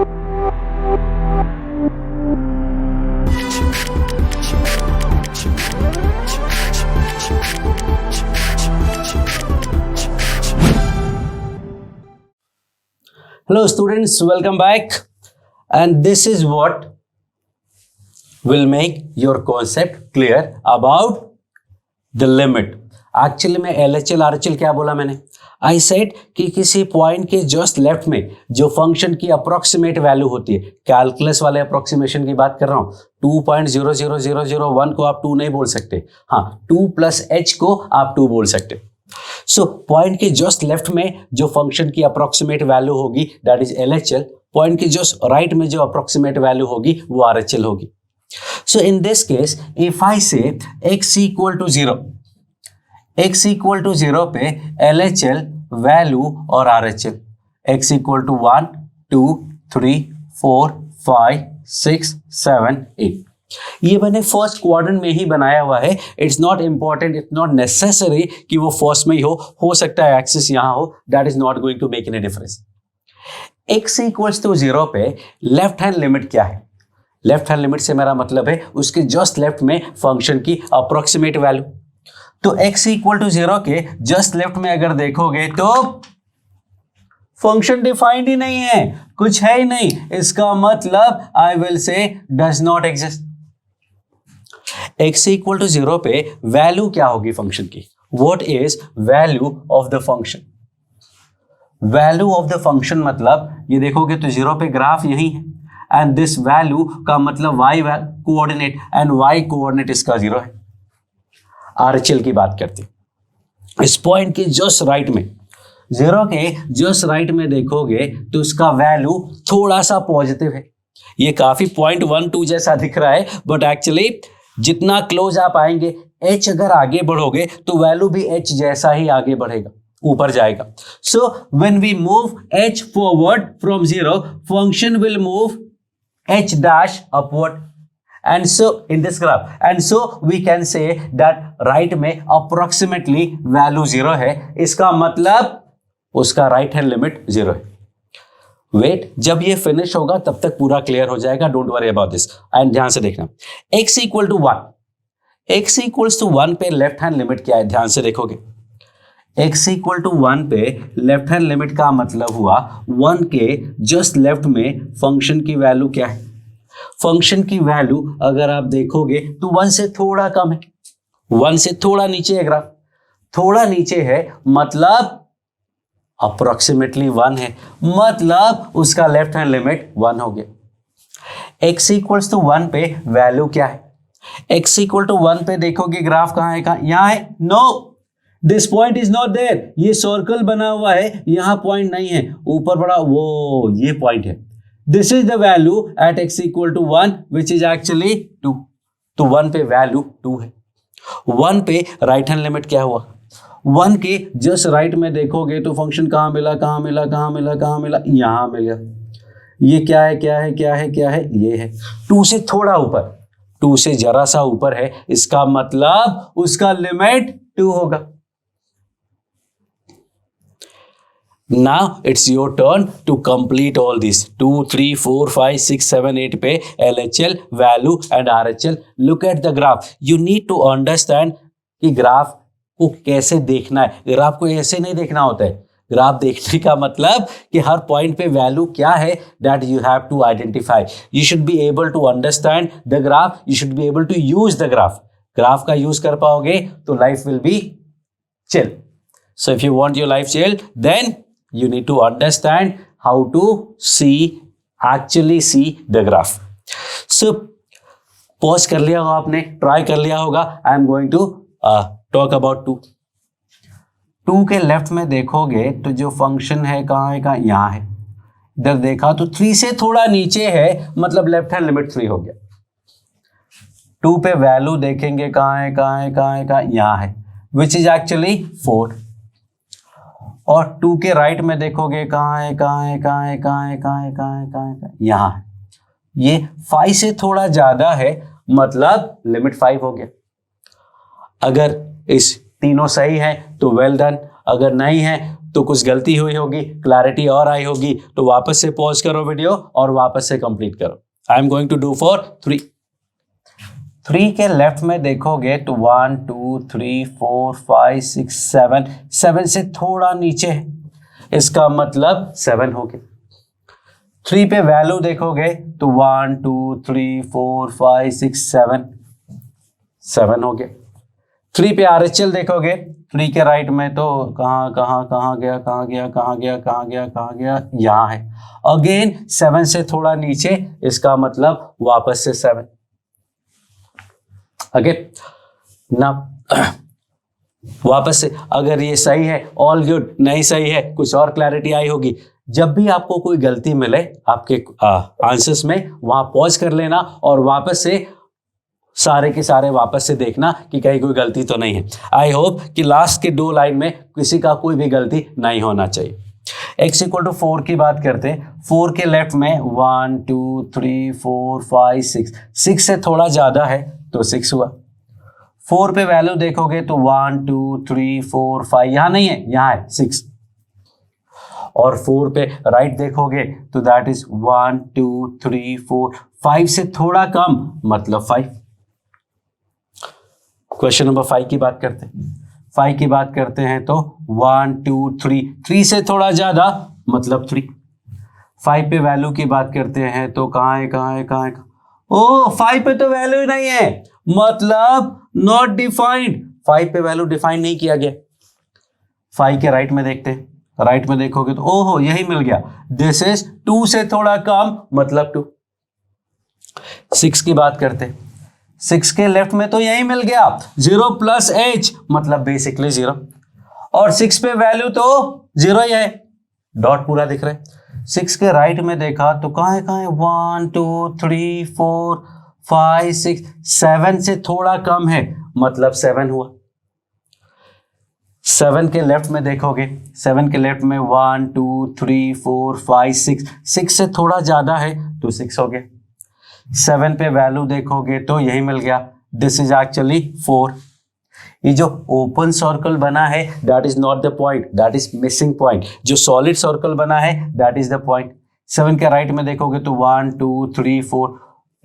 Hello students, welcome back, and this is what will make your concept clear about the limit. Actually में LHL RHL क्या बोला मैंने? I said कि किसी point के just left में जो फंक्शन की अप्रोक्सीमेट वैल्यू होती है, कैलकुलस वाले अप्रोक्सीमेशन की बात कर रहा हूं, 2.00001 को आप 2 नहीं बोल सकते, हाँ 2 + h को आप 2 बोल सकते. सो पॉइंट के जस्ट लेफ्ट में जो फंक्शन की अप्रोक्सीमेट वैल्यू होगी दैट इज LHL. पॉइंट के जस्ट राइट में जो अप्रोक्सीमेट वैल्यू होगी वो RHL होगी. So in this case if I say x = 0, x = 0 पे LHL वैल्यू और RHL x = 1 2 3 4 5 6 7 8. ये मैंने फर्स्ट क्वाड्रेंट में ही बनाया हुआ है. It's not important, it's not necessary कि वो फर्स्ट में ही हो सकता है एक्सिस यहां हो. That is not going to make any difference. x = 0 पे लेफ्ट हैंड लिमिट क्या है? लेफ्ट हैंड लिमिट से मेरा मतलब है उसके जस्ट लेफ्ट में फंक्शन की अप्रोक्सीमेट वैल्यू. तो x = 0 के जस्ट लेफ्ट में अगर देखोगे तो फंक्शन डिफाइंड ही नहीं है, कुछ है ही नहीं. इसका मतलब I will say does not exist. x = 0 पे वैल्यू क्या होगी फंक्शन की? What is value of the function? Value of the function मतलब ये देखोगे तो 0 पे ग्राफ यही है एंड दिस वैल्यू का मतलब y coordinate and y coordinate इसका 0 है. RHL की बात करते हैं. इस पॉइंट के जस्ट राइट में 0 के जस्ट राइट में देखोगे तो उसका वैल्यू थोड़ा सा पॉजिटिव है. ये काफी 0.12 जैसा दिख रहा है बट एक्चुअली जितना क्लोज आप आएंगे h अगर आगे बढ़ोगे तो वैल्यू भी h जैसा ही आगे बढ़ेगा, ऊपर जाएगा. So when we move h forward from 0 function will move h dash upward and so in this graph and so we can say that right में approximately वैल्यू 0 है. इसका मतलब उसका राइट हैंड लिमिट 0 है. वेट, जब ये finish होगा तब तक पूरा क्लियर हो जाएगा. Don't worry about this and ध्यान से देखना. x = 1, x = 1 पे लेफ्ट हैंड लिमिट क्या है? ध्यान से देखोगे x = 1 पे लेफ्ट हैंड लिमिट का मतलब हुआ 1 के जस्ट लेफ्ट में फंक्शन की वैल्यू क्या है? फंक्शन की वैल्यू अगर आप देखोगे तो 1 से थोड़ा कम है, 1 से थोड़ा नीचे है. ग्राफ थोड़ा नीचे है मतलब अप्रोक्सीमेटली 1 है, मतलब उसका लेफ्ट हैंड लिमिट 1 हो गया. x = 1 पे वैल्यू क्या है? x = 1 पे देखोगे ग्राफ कहाँ है? यहाँ है. No, this point is not there. ये सर्कल बना हुआ है, यहाँ पॉइंट नहीं है, ऊपर बड़ा वो ये पॉइंट है. This is the value at x = 1 which is actually 2. तो 1 पे वैल्यू 2 है. 1 पे राइट हैंड लिमिट क्या हुआ? 1 के जस्ट राइट में देखोगे तो फंक्शन कहाँ मिला? यहाँ मिला. ये क्या है? ये है 2 से थोड़ा ऊपर, 2 से जरा सा ऊपर है. इसका मतलब उसका लिमिट 2 होगा. Now it's your turn to complete all this. 2, 3, 4, 5, 6, 7, 8 पे LHL, value and RHL. Look at the graph. You need to understand कि ग्राफ को कैसे देखना है. ग्राफ को ऐसे नहीं देखना होता है. ग्राफ देखने का मतलब कि हर पॉइंट पे वैल्यू क्या है that you have to identify. You should be able to understand the graph. You should be able to use the graph. Graph का यूज कर पाओगे तो life will be chill. So if you want your life chill, then you need to understand how to actually see the graph. So pause कर लिया होगा आपने, try कर लिया होगा. I am going to talk about 2. 2 के left में देखोगे तो जो फंक्शन है कहाँ है? यहाँ है. इधर देखा तो 3 से थोड़ा नीचे है, मतलब लेफ्ट हैंड लिमिट 3 हो गया. 2 पे वैल्यू देखेंगे कहाँ है? यहाँ है, विच इज एक्चुअली 4. और 2 के राइट में देखोगे कहाँ है? यहाँ है. ये 5 से थोड़ा ज्यादा है, मतलब लिमिट 5 हो गया. अगर इस तीनों सही है तो वेल डन, अगर नहीं है तो कुछ गलती हुई होगी, क्लैरिटी और आई होगी, तो वापस से पॉज करो वीडियो और वापस से कंप्लीट करो। I am going to do for 3। 3 के लेफ्ट में देखोगे तो 1 2 3 4 5 6 7, 7 से थोड़ा नीचे है, इसका मतलब 7 हो गया। 3 पे वैल्यू देखोगे तो 1 2 3 4 5 6 7, 7 हो गया। 3 पे RHL देखोगे, 3 के राइट में तो कहाँ गया, यहाँ है। अगेन 7 से थोड़ा नीचे, इसका मतलब वापस से 7। ओके ना, वापस से अगर ये सही है ऑल गुड, नहीं सही है कुछ और क्लैरिटी आई होगी। जब भी आपको कोई गलती मिले आपके आंसर्स में, वहां पॉज कर लेना और वापस से सारे के सारे वापस से देखना कि कहीं कोई गलती तो नहीं है। आई होप कि लास्ट के 2 लाइन में किसी का कोई भी गलती नहीं होना चाहिए। x इक्वल टू 4 की बात करते हैं। 4 के लेफ्ट में 1 2 3 4 5 6, 6 से थोड़ा ज्यादा है तो 6 हुआ। 4 पे वैल्यू देखोगे तो 1 2 3 4 5, यहां नहीं है, यहां है 6। और 4 पे राइट देखोगे तो दैट इज 1 2 3 4, 5 से थोड़ा कम मतलब 5। क्वेश्चन नंबर 5 की बात करते हैं। 5 की बात करते हैं तो 1 2 3, 3 से थोड़ा ज्यादा मतलब 3। 5 पे वैल्यू की बात करते हैं तो कहाँ है? ओ 5 पे तो वैल्यू ही नहीं है, मतलब नॉट डिफाइंड। 5 पे वैल्यू डिफाइन नहीं किया गया। 5 के राइट में देखते हैं, राइट में देखोगे तो ओहो यही मिल गया, दिस इज 2 से थोड़ा कम मतलब 2। 6 की बात करते हैं। 6 के लेफ्ट में तो यही मिल गया, 0 प्लस h मतलब बेसिकली 0। और 6 पे वैल्यू तो 0 ही है, डॉट पूरा दिख रहा है। 6 के राइट में देखा तो कहाँ है? 1 2 3 4 5 6, 7 से थोड़ा कम है मतलब 7 हुआ। 7 के लेफ्ट में देखोगे, 7 के लेफ्ट में 1 2 3 4 5 6, 6 से थोड़ा ज्यादा है तो 6 हो गया। 7 पे वैल्यू देखोगे तो यही मिल गया, दिस इज एक्चुअली 4। ये जो ओपन सर्कल बना है that is not the point, that is missing point. जो सॉलिड सर्कल बना है दैट इज द पॉइंट। 7 के राइट में देखोगे तो 1 2 3 4,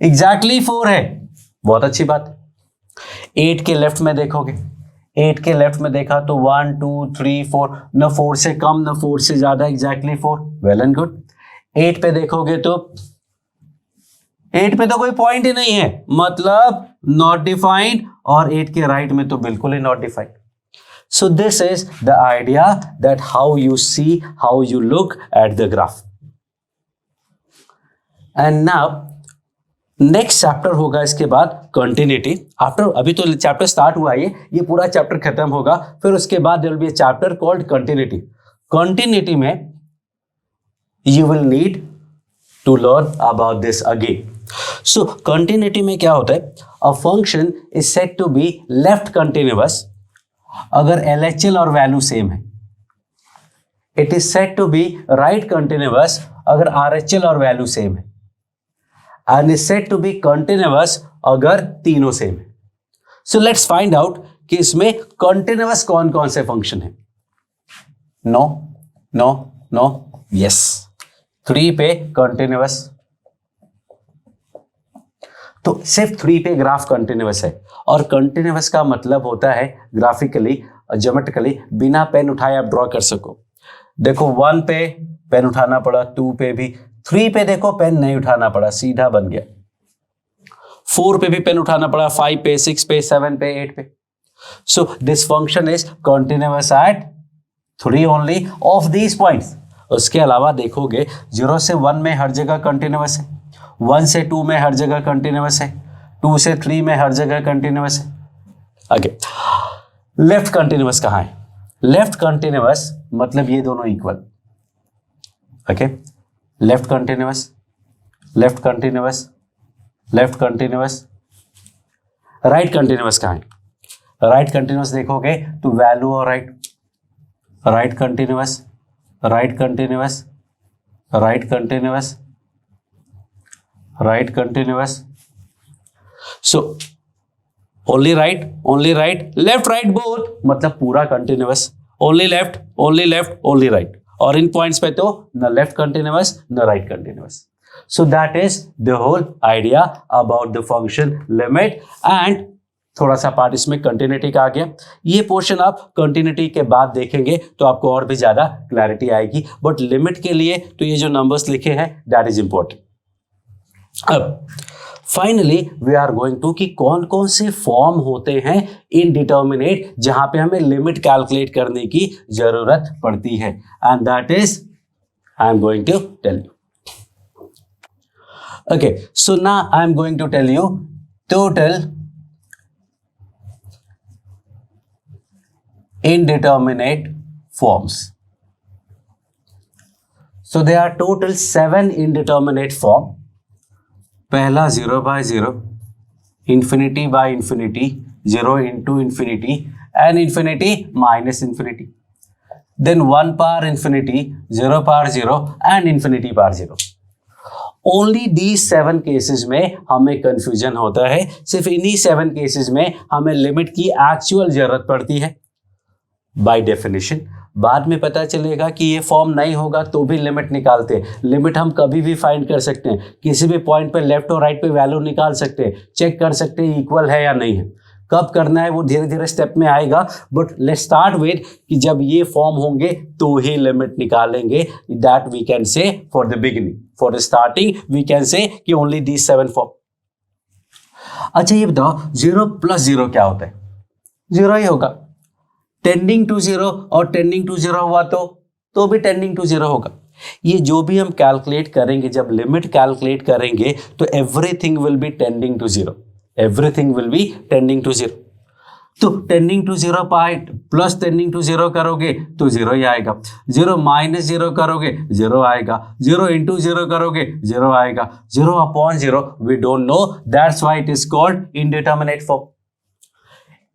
एग्जैक्टली 4 है, बहुत अच्छी बात। 8 के लेफ्ट में देखोगे, 8 के लेफ्ट में देखा तो 1 2 3 4, न 4 से कम न 4 से ज्यादा, एग्जैक्टली 4, वेल एंड गुड। 8 पे देखोगे तो 8 पे तो कोई पॉइंट ही नहीं है, मतलब नॉट डिफाइंड। और 8 के राइट में तो बिल्कुल ही not defined. So this is the idea that how you see, how you look at the graph. And now next chapter होगा इसके बाद कंटिन्यूटी। आफ्टर, अभी तो चैप्टर स्टार्ट हुआ है, ये पूरा चैप्टर खत्म होगा, फिर उसके बाद there will be a chapter called continuity. Continuity में you will need to learn about this again. So continuity में क्या होता है? A function is said to be left continuous अगर LHL और वैल्यू सेम है। It is said to be right continuous अगर RHL और वैल्यू सेम है। And is said to be continuous अगर तीनों सेम है। सो लेट्स फाइंड आउट कि इसमें कंटिन्यूअस कौन कौन से फंक्शन है। No no no, yes. 3 पे कंटिन्यूअस, तो सिर्फ 3 पे ग्राफ कंटिन्यूअस है। और कंटिन्यूअस का मतलब होता है ग्राफिकली, ज्योमेट्रिकली बिना पेन उठाए आप ड्रॉ कर सको। देखो 1 पे पेन उठाना पड़ा, 2 पे भी, 3 पे देखो पेन नहीं उठाना पड़ा, सीधा बन गया। 4 पे भी पेन उठाना पड़ा, 5 पे, 6 पे, 7 पे, 8 पे। So this function is continuous at 3 only of these points. उसके अलावा देखोगे 0 से 1 में हर जगह कंटिन्यूअस है, 1 से 2 में हर जगह कंटिन्यूअस है, 2 से 3 में हर जगह कंटिन्यूअस है। आगे लेफ्ट कंटिन्यूअस कहाँ है? लेफ्ट कंटिन्यूअस मतलब ये दोनों equal. Okay, left continuous, left continuous, left continuous. Right continuous कहाँ है? राइट कंटिन्यूअस देखोगे तो वैल्यू और right, right continuous, right continuous, right continuous, right continuous. So only right, left right both मतलब पूरा continuous. Only left, only left, only right, और इन points पे तो न लेफ्ट कंटिन्यूअस न right continuous. So that is the whole idea about the function limit. and थोड़ा सा part इसमें कंटिन्यूटी का आ गया. ये पोर्शन आप कंटिन्यूटी के बाद देखेंगे तो आपको और भी ज्यादा क्लैरिटी आएगी. बट लिमिट के लिए तो ये जो नंबर्स लिखे हैं दैट इज इंपॉर्टेंट. अब finally we are going to कि कौन कौन से फॉर्म होते हैं इनडिटर्मिनेट जहां पे हमें लिमिट कैलकुलेट करने की जरूरत पड़ती है. And that is I am going to tell you. Okay, so now I am going to tell you total indeterminate forms. So there are total 7 indeterminate form. पहला 0 by 0, infinity by infinity, 0 into infinity, and infinity minus infinity. Then 1 power infinity, 0 power 0, and infinity power 0. Only the 7 cases में हमें confusion होता है. सिर्फ इन्हीं 7 cases में हमें limit की एक्चुअल जरूरत पड़ती है बाय डेफिनेशन. बाद में पता चलेगा कि ये फॉर्म नहीं होगा तो भी लिमिट निकालते हैं. लिमिट हम कभी भी फाइंड कर सकते हैं, किसी भी पॉइंट पे लेफ्ट और राइट पे वैल्यू निकाल सकते हैं, चेक कर सकते हैं इक्वल है या नहीं है. कब करना है वो धीरे धीरे स्टेप में आएगा. बट लेट्स स्टार्ट विद कि जब ये फॉर्म होंगे तो ही लिमिट निकालेंगे. That we can say for the beginning, for the starting we can say कि ओनली दी 7 फॉर्म. अच्छा ये बताओ 0 + 0 क्या होता है? 0 ही होगा. टेंडिंग टू 0 और टेंडिंग टू 0 हुआ तो भी टेंडिंग टू 0 होगा. ये जो भी हम कैलकुलेट करेंगे, जब लिमिट कैलकुलेट करेंगे तो everything will be tending to 0. Everything will be tending to 0. तो tending to 0 plus tending to 0 करोगे तो 0 ही आएगा. 0 माइनस 0 करोगे 0 आएगा. 0 इंटू 0 करोगे 0 आएगा. 0 upon 0 we don't know, that's why it is called indeterminate form.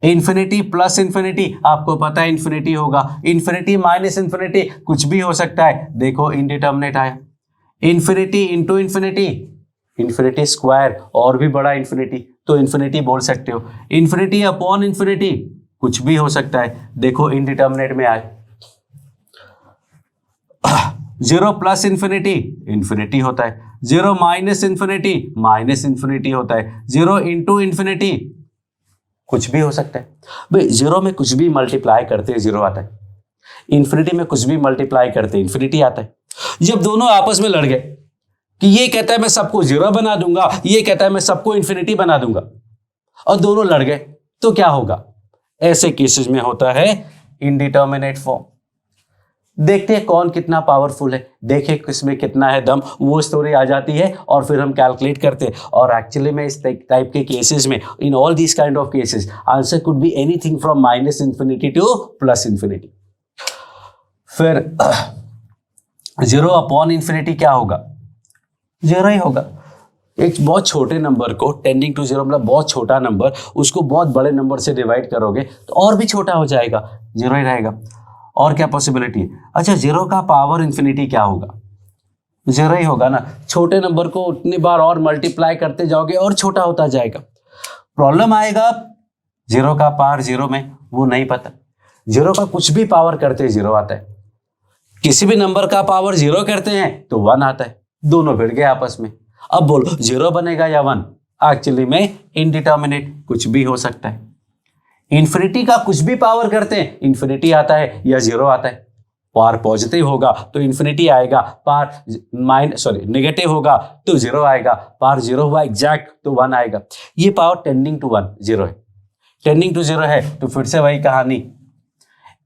Infinity plus infinity आपको पता है इन्फिनिटी होगा. इन्फिनिटी माइनस इन्फिनिटी कुछ भी हो सकता है. देखो इनडिटर्मिनेट आया. Infinity into infinity, infinity square और भी बड़ा इन्फिनिटी तो इन्फिनिटी बोल सकते हो. इन्फिनिटी अपॉन इन्फिनिटी कुछ भी हो सकता है. देखो इनडिटर्मिनेट में आए. 0 प्लस इन्फिनिटी इन्फिनिटी होता है. 0 माइनस इन्फिनिटी माइनस इन्फिनिटी होता है. 0 इंटू इन्फिनिटी कुछ भी हो सकता है. भाई 0 में कुछ भी मल्टीप्लाई करते हैं 0 आता है. इन्फिनिटी में कुछ भी मल्टीप्लाई करते हैं इन्फिनिटी आता है. जब दोनों आपस में लड़ गए कि ये कहता है मैं सबको 0 बना दूंगा, ये कहता है मैं सबको इन्फिनिटी बना दूंगा, और दोनों लड़ गए तो क्या होगा? ऐसे केसेस में होता है इनडिटर्मिनेट फॉर्म. देखते हैं कौन कितना पावरफुल है, देखें किसमें कितना है दम. वो स्टोरी आ जाती है और फिर हम कैलकुलेट करते हैं. और एक्चुअली में इस टाइप के केसेस में, in all this kind of cases, answer could be anything from minus infinity two plus infinity. फिर 0 अपॉन इन्फिनिटी क्या होगा? 0 ही होगा. एक बहुत छोटे नंबर को टेंडिंग टू 0 मतलब बहुत छोटा नंबर, उसको बहुत बड़े नंबर से डिवाइड करोगे तो और भी छोटा हो जाएगा, 0 ही रहेगा. और क्या पॉसिबिलिटी है? अच्छा 0 का पावर इन्फिनिटी क्या होगा? 0 ही होगा ना. छोटे नंबर को उतनी बार और मल्टीप्लाई करते जाओगे और छोटा होता जाएगा. प्रॉब्लम आएगा 0 का पावर 0 में, वो नहीं पता. 0 का कुछ भी पावर करते 0 आता है. किसी भी नंबर का पावर 0 करते हैं तो 1 आता है. दोनों भिड़ गए आपस में. अब बोलो 0 बनेगा या 1? एक्चुअली में इनडिटर्मिनेट कुछ भी हो सकता है. इन्फिनिटी का कुछ भी पावर करते हैं इन्फिनिटी आता है या 0 आता है. पावर पॉजिटिव होगा तो इन्फिनिटी आएगा, पावर नेगेटिव होगा तो 0 आएगा, पावर 0 हुआ एग्जैक्ट तो 1 आएगा. ये पावर टेंडिंग टू 1 0 है. टेंडिंग टू 0 है तो फिर से वही कहानी.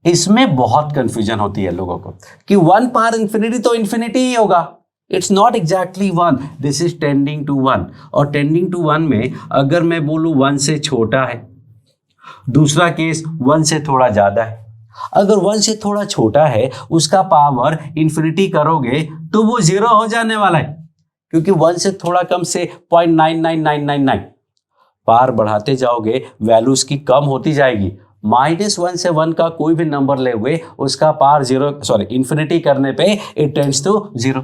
इसमें बहुत कंफ्यूजन होती है लोगों को कि 1 पावर इन्फिनिटी तो इन्फिनिटी ही होगा. It's not exactly 1, this is tending to 1. और टेंडिंग टू 1 में अगर मैं बोलूं 1 से छोटा है, दूसरा केस 1 से थोड़ा ज्यादा है. अगर 1 से थोड़ा छोटा है उसका पावर इन्फिनिटी करोगे तो वो 0 हो जाने वाला है, क्योंकि 1 से थोड़ा कम से 0.99999. पावर बढ़ाते जाओगे वैल्यू उसकी कम होती जाएगी. -1 से 1 का कोई भी नंबर ले हुए उसका पावर इन्फिनिटी करने पे इट टेंड्स टू 0.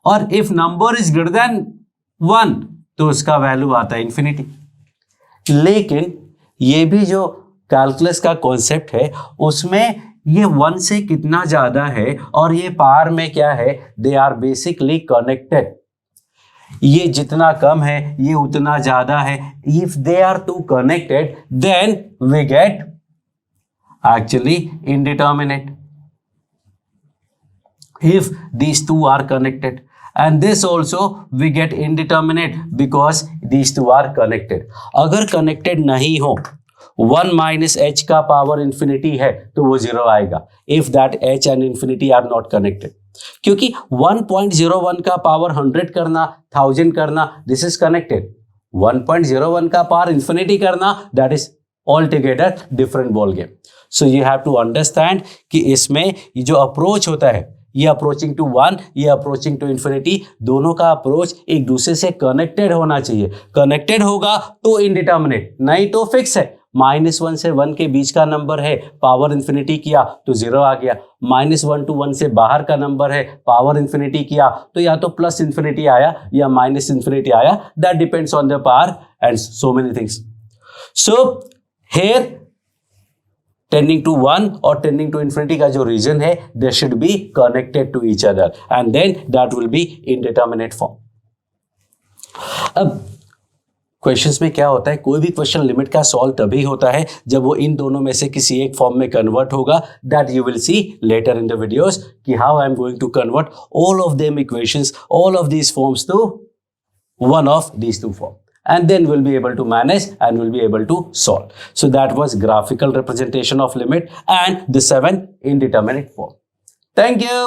और if number is greater than 1 तो उसका वैल्यू आता है इन्फिनिटी. लेकिन ये भी जो कैलकुलस का कॉन्सेप्ट है उसमें ये 1 से कितना ज्यादा है और ये पार में क्या है, दे आर बेसिकली कनेक्टेड। ये जितना कम है ये उतना ज्यादा है। If they are to connected then we get actually indeterminate. If these two are connected, and this also we get indeterminate because these two are connected. अगर connected नहीं हो, 1 minus h का पावर इंफिनिटी है तो वो 0 आएगा if that h and infinity are not connected. क्योंकि 1.01 का पावर 100 करना, 1000 करना, this is connected. 1.01 का पावर इंफिनिटी करना, that is altogether different ball game. So you have to understand कि इसमें ये जो अप्रोच होता है, ये अप्रोचिंग टू 1, ये अप्रोचिंग टू इन्फिनिटी, दोनों का अप्रोच एक दूसरे से कनेक्टेड होना चाहिए। कनेक्टेड होगा तो इनडिटर्मिनेट, नहीं तो फिक्स है। -1 से 1 के बीच का नंबर है, पावर इन्फिनिटी किया तो 0 आ गया। -1 to 1 से बाहर का नंबर है, पावर इन्फिनिटी किया तो या तो प्लस इन्फिनिटी आया या माइनस इन्फिनिटी आया। That depends on the power and so many things. So here tending to 1 और टेंडिंग टू इन्फिनिटी का जो रीजन है, they should be connected to each other and then that will be indeterminate form. अब questions में क्या होता है, कोई भी क्वेश्चन लिमिट का सॉल्व तभी होता है जब वो इन दोनों में से किसी एक फॉर्म में कन्वर्ट होगा। That you will see later in the videos कि how I am going to convert all of them equations, all of these forms to one of these two forms, and then we'll be able to manage and we'll be able to solve. So that was graphical representation of limit and the 7 indeterminate form. Thank you.